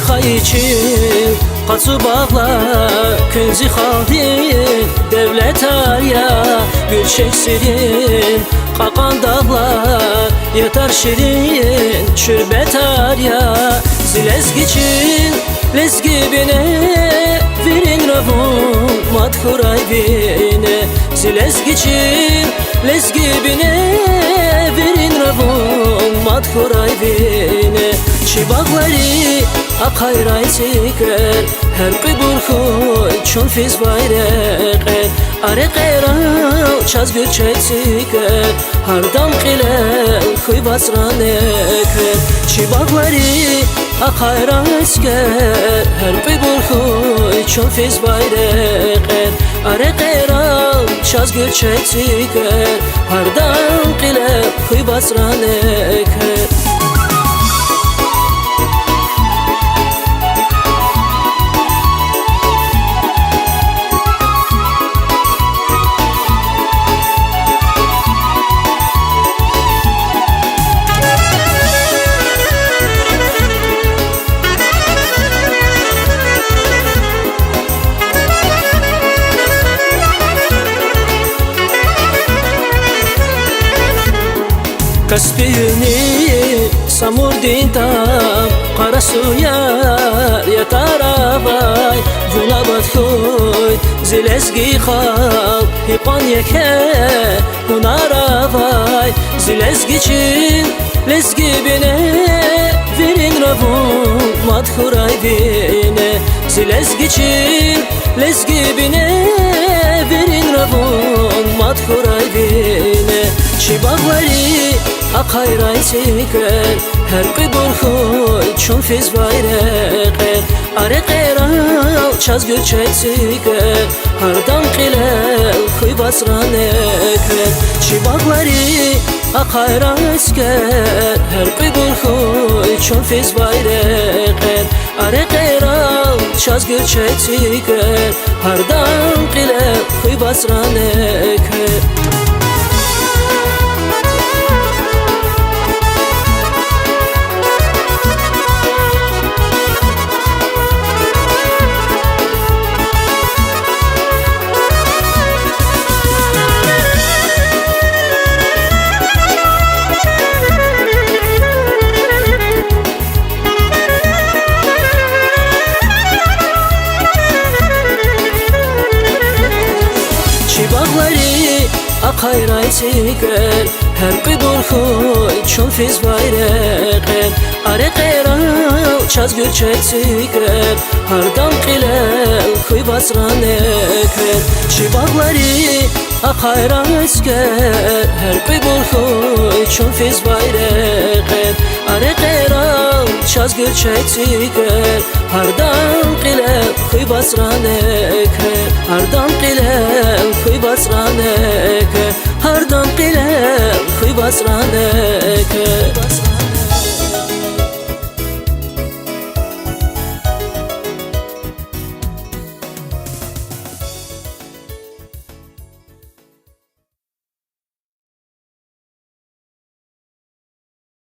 xay için qaçıb ağlar Künzi xaldin devlet arya Gül çeksirin qaqan dağlar Yeter şirin çürbet arya Zilezgiçin lezgibine Virin ravun madhuray bine Zilezgiçin lezgibine Virin ravun madhuray bine Çibağları akayray siker Her qibul xuy çun fiz bayreqer Are qeyral çaz gülçek siker Hardam qilel xuy basran eker Çibağları akayray siker Her qibul xuy çun fiz bayreqer Are qeyral çaz gülçek siker Hardam qilel xuy basran eker Kaspiyini samurdin tam Qara suya yetar avay Vulabat xuy zilezgi xal Hiqan yeke hunar avay Zilezgiçin lezgi bine Virin ravun madhuray bine Zilezgiçin lezgi bine Virin ravun madhuray bine Çibağları akayray siker Her qibul xuy çun fiz bayreqer Are qeyral çaz gülçek siker Hardam qilel xuy basran eker Çibağları akayray siker Her qibul xuy çun fiz bayreqer Are qeyral çaz gülçek siker Hardam qilel xuy basran eker akayray siker Her qibul xuy çun fiz bayreqer Are qeyral çaz gülçek siker Hardam qilel xuy basran eker Çibağları akayray siker Her qibul xuy çun fiz bayreqer Are qeyral çaz gülçek siker Hardam qilel xuy basran eker Hardam qilel xuy basran eker Hardam qilel xuy basran eker